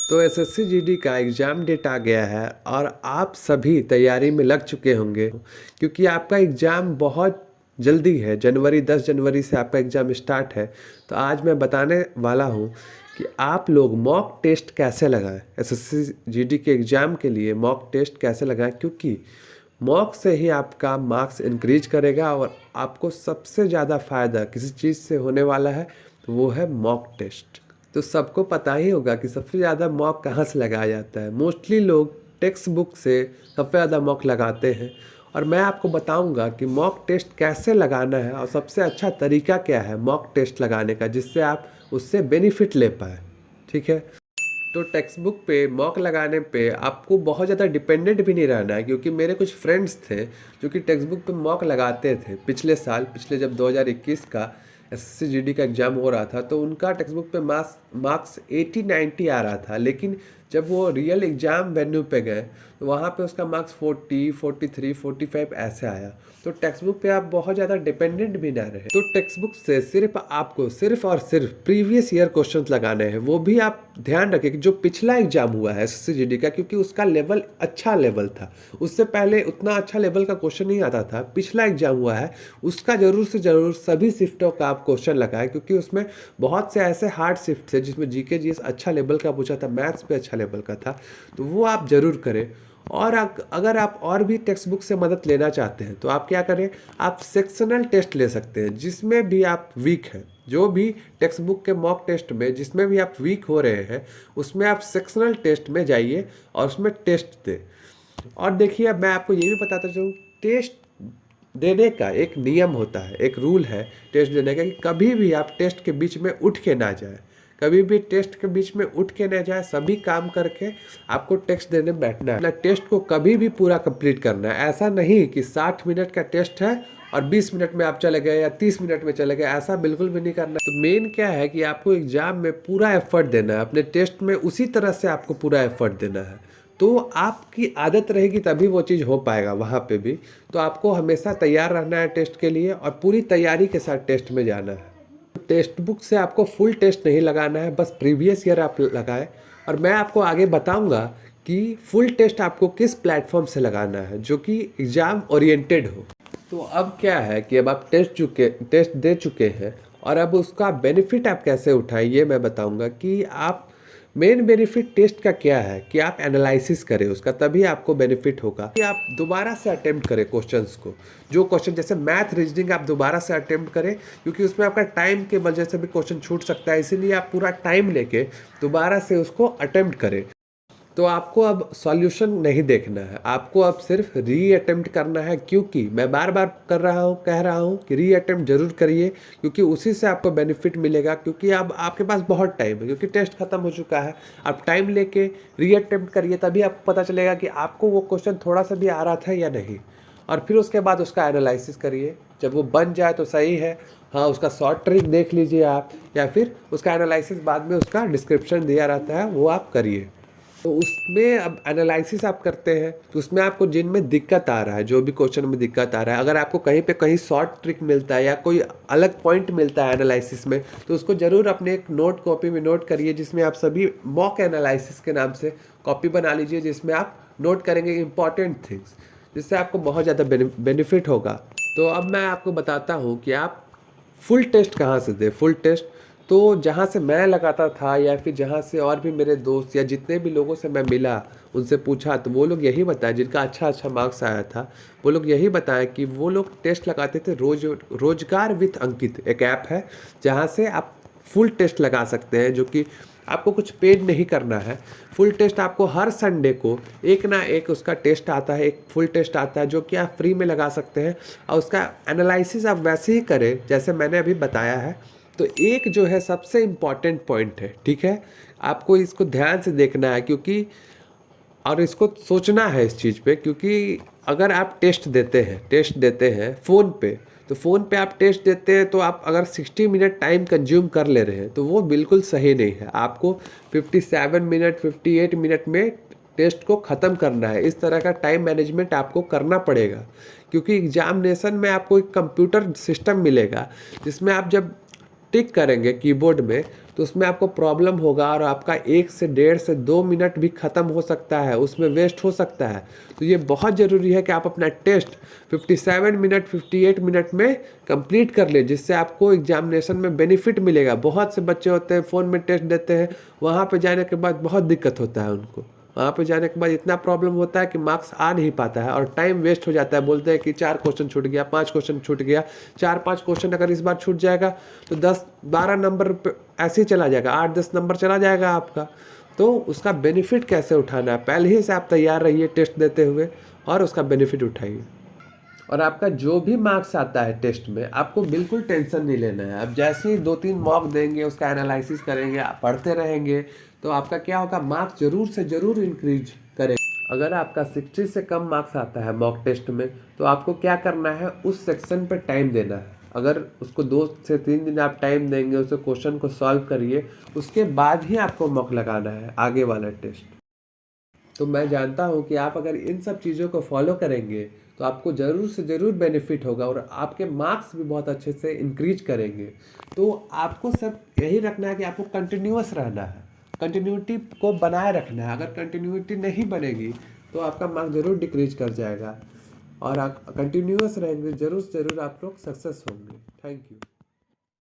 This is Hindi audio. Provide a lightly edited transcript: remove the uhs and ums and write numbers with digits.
तो एसएससी जीडी का एग्ज़ाम डेट आ गया है और आप सभी तैयारी में लग चुके होंगे क्योंकि आपका एग्ज़ाम बहुत जल्दी है। जनवरी 10 जनवरी से आपका एग्ज़ाम स्टार्ट है। तो आज मैं बताने वाला हूँ कि आप लोग मॉक टेस्ट कैसे लगाएं। एसएससी जीडी के एग्ज़ाम के लिए मॉक टेस्ट कैसे लगाएं, क्योंकि मॉक से ही आपका मार्क्स इंक्रीज करेगा और आपको सबसे ज़्यादा फ़ायदा किसी चीज़ से होने वाला है, तो वो है मॉक टेस्ट। तो सबको पता ही होगा कि सबसे ज़्यादा मॉक कहाँ से लगाया जाता है। मोस्टली लोग टेक्स्ट बुक से सबसे ज़्यादा मॉक लगाते हैं और मैं आपको बताऊंगा कि मॉक टेस्ट कैसे लगाना है और सबसे अच्छा तरीका क्या है मॉक टेस्ट लगाने का, जिससे आप उससे बेनिफिट ले पाए। ठीक है, तो टेक्स्ट बुक पे मॉक लगाने पे आपको बहुत ज़्यादा डिपेंडेंट भी नहीं रहना है, क्योंकि मेरे कुछ फ्रेंड्स थे जो कि टेक्स्ट बुक पे मॉक लगाते थे पिछले साल। पिछले जब 2021 का एसएससी जीडी का एग्ज़ाम हो रहा था तो उनका टेक्स्ट बुक पे मार्क्स 80-90 आ रहा था, लेकिन जब वो रियल एग्ज़ाम वेन्यू पे गए तो वहाँ पे उसका मार्क्स 40, 43, 45 ऐसे आया। तो टेक्स्ट बुक पे आप बहुत ज़्यादा डिपेंडेंट भी ना रहे। तो टेक्स्ट बुक से सिर्फ आपको सिर्फ और सिर्फ प्रीवियस ईयर क्वेश्चंस लगाने हैं। वो भी आप ध्यान रखें कि जो पिछला एग्जाम हुआ है एसएससी जीडी का, क्योंकि उसका लेवल अच्छा लेवल था, उससे पहले उतना अच्छा लेवल का क्वेश्चन नहीं आता था। पिछला एग्जाम हुआ है उसका ज़रूर से ज़रूर सभी शिफ्टों का आप क्वेश्चन लगाएं, क्योंकि उसमें बहुत से ऐसे हार्ड शिफ्ट थे जिसमें जीके जीएस अच्छा लेवल का पूछा था, मैथ्स पे अच्छा लेवल का था, तो वो आप ज़रूर करें। और अगर आप और भी टेक्स्ट बुक से मदद लेना चाहते हैं तो आप क्या करें, आप सेक्शनल टेस्ट ले सकते हैं जिसमें भी आप वीक हैं। जो भी टेक्स्ट बुक के मॉक टेस्ट में जिसमें भी आप वीक हो रहे हैं उसमें आप सेक्शनल टेस्ट में जाइए और उसमें टेस्ट दें। और देखिए, अब मैं आपको ये भी बताता चलूँ, टेस्ट देने का एक नियम होता है, एक रूल है टेस्ट देने का, कि कभी भी आप टेस्ट के बीच में उठ के ना जाए। कभी भी टेस्ट के बीच में उठ के ना जाए, सभी काम करके आपको टेस्ट देने बैठना है। टेस्ट को कभी भी पूरा कंप्लीट करना है। ऐसा नहीं कि 60 मिनट का टेस्ट है और 20 मिनट में आप चले गए या 30 मिनट में चले गए, ऐसा बिल्कुल भी नहीं करना। तो मेन क्या है कि आपको एग्जाम में पूरा एफर्ट देना है, अपने टेस्ट में उसी तरह से आपको पूरा एफर्ट देना है। तो आपकी आदत रहेगी तभी वो चीज़ हो पाएगा वहाँ पे भी। तो आपको हमेशा तैयार रहना है टेस्ट के लिए और पूरी तैयारी के साथ टेस्ट में जाना है। टेक्स्ट बुक से आपको फुल टेस्ट नहीं लगाना है, बस प्रीवियस ईयर आप लगाएं। और मैं आपको आगे बताऊंगा कि फुल टेस्ट आपको किस प्लेटफॉर्म से लगाना है जो कि एग्ज़ाम ओरिएंटेड हो। तो अब क्या है कि अब आप टेस्ट दे चुके हैं और अब उसका बेनिफिट आप कैसे उठाएं ये मैं बताऊंगा। कि आप मेन बेनिफिट टेस्ट का क्या है कि आप एनालिसिस करें उसका, तभी आपको बेनिफिट होगा। कि आप दोबारा से अटेम्प्ट करें क्वेश्चंस को। जो क्वेश्चन जैसे मैथ रीजनिंग आप दोबारा से अटेम्प्ट करें, क्योंकि उसमें आपका टाइम के वजह से भी क्वेश्चन छूट सकता है, इसीलिए आप पूरा टाइम लेके दोबारा से उसको अटेम्प्ट करें। तो आपको अब सॉल्यूशन नहीं देखना है, आपको अब सिर्फ री अटेम्प्ट करना है। क्योंकि मैं बार बार कह रहा हूँ कि री अटेम्प्ट जरूर करिए, क्योंकि उसी से आपको बेनिफिट मिलेगा। क्योंकि अब आपके पास बहुत टाइम है, क्योंकि टेस्ट खत्म हो चुका है। आप टाइम लेके री अटेम्प्ट करिए, तभी आपको पता चलेगा कि आपको वो क्वेश्चन थोड़ा सा भी आ रहा था या नहीं। और फिर उसके बाद उसका एनालिसिस करिए। जब वो बन जाए तो सही है, हाँ उसका शॉर्ट ट्रिक देख लीजिए आप, या फिर उसका एनालिसिस बाद में उसका डिस्क्रिप्शन दिया रहता है वो आप करिए। तो उसमें अब एनालिसिस आप करते हैं तो उसमें आपको जिनमें दिक्कत आ रहा है, जो भी क्वेश्चन में दिक्कत आ रहा है, अगर आपको कहीं पे कहीं शॉर्ट ट्रिक मिलता है या कोई अलग पॉइंट मिलता है एनालिसिस में, तो उसको ज़रूर अपने एक नोट कॉपी में नोट करिए, जिसमें आप सभी मॉक एनालिसिस के नाम से कॉपी बना लीजिए, जिसमें आप नोट करेंगे इंपॉर्टेंट थिंग्स, जिससे आपको बहुत ज़्यादा बेनिफिट होगा। तो अब मैं आपको बताता हूँ कि आप फुल टेस्ट कहाँ से दें। फुल टेस्ट तो जहाँ से मैं लगाता था या फिर जहाँ से और भी मेरे दोस्त या जितने भी लोगों से मैं मिला उनसे पूछा, तो वो लोग यही बताए, जिनका अच्छा मार्क्स आया था, वो लोग यही बताएं कि वो लोग टेस्ट लगाते थे। रोजगार विथ अंकित एक ऐप है जहाँ से आप फुल टेस्ट लगा सकते हैं, जो कि आपको कुछ पेड नहीं करना है। फुल टेस्ट आपको हर संडे को एक ना एक उसका टेस्ट आता है, एक फुल टेस्ट आता है, जो कि आप फ्री में लगा सकते हैं। और उसका एनालिसिस आप वैसे ही करें जैसे मैंने अभी बताया है। तो एक जो है सबसे इम्पॉर्टेंट पॉइंट है, ठीक है, आपको इसको ध्यान से देखना है, क्योंकि और इसको सोचना है इस चीज़ पे। क्योंकि अगर आप टेस्ट देते हैं फ़ोन पे, तो फ़ोन पे आप टेस्ट देते हैं तो आप अगर 60 मिनट टाइम कंज्यूम कर ले रहे हैं तो वो बिल्कुल सही नहीं है। आपको 57 मिनट 58 मिनट में टेस्ट को ख़त्म करना है। इस तरह का टाइम मैनेजमेंट आपको करना पड़ेगा, क्योंकि एग्जामिनेशन में आपको एक कंप्यूटर सिस्टम मिलेगा जिसमें आप जब टिक करेंगे कीबोर्ड में तो उसमें आपको प्रॉब्लम होगा और आपका 1 से 1.5 से 2 मिनट भी ख़त्म हो सकता है, उसमें वेस्ट हो सकता है। तो ये बहुत ज़रूरी है कि आप अपना टेस्ट 57 मिनट 58 मिनट में कंप्लीट कर ले, जिससे आपको एग्जामिनेशन में बेनिफिट मिलेगा। बहुत से बच्चे होते हैं फ़ोन में टेस्ट देते हैं, वहाँ पे जाने के बाद बहुत दिक्कत होता है उनको। वहाँ पे जाने के बाद इतना प्रॉब्लम होता है कि मार्क्स आ नहीं पाता है और टाइम वेस्ट हो जाता है। बोलते हैं कि 4 क्वेश्चन छूट गया, 5 क्वेश्चन छूट गया। 4-5 क्वेश्चन अगर इस बार छूट जाएगा तो 10-12 नंबर पे ऐसे ही चला जाएगा, 8-10 नंबर चला जाएगा आपका। तो उसका बेनिफिट कैसे उठाना है, पहले ही से आप तैयार रहिए टेस्ट देते हुए और उसका बेनिफिट उठाइए। और आपका जो भी मार्क्स आता है टेस्ट में, आपको बिल्कुल टेंशन नहीं लेना है। आप जैसे ही 2-3 मॉक देंगे, उसका एनालिसिस करेंगे, आप पढ़ते रहेंगे, तो आपका क्या होगा, मार्क्स जरूर से जरूर इंक्रीज करेगा। अगर आपका 60 से कम मार्क्स आता है मॉक टेस्ट में, तो आपको क्या करना है, उस सेक्शन पे टाइम देना है। अगर उसको 2 से 3 दिन आप टाइम देंगे, उस क्वेश्चन को सॉल्व करिए, उसके बाद ही आपको मॉक लगाना है आगे वाला टेस्ट। तो मैं जानता हूँ कि आप अगर इन सब चीज़ों को फॉलो करेंगे तो आपको ज़रूर से ज़रूर बेनिफिट होगा और आपके मार्क्स भी बहुत अच्छे से इंक्रीज करेंगे। तो आपको सब यही रखना है कि आपको कंटिन्यूअस रहना है, कंटिन्यूटी को बनाए रखना है। अगर कंटिन्यूटी नहीं बनेगी तो आपका मार्क्स ज़रूर डिक्रीज कर जाएगा और आप कंटिन्यूअस रहेंगे, ज़रूर से ज़रूर आप लोग सक्सेस होंगे। Thank you.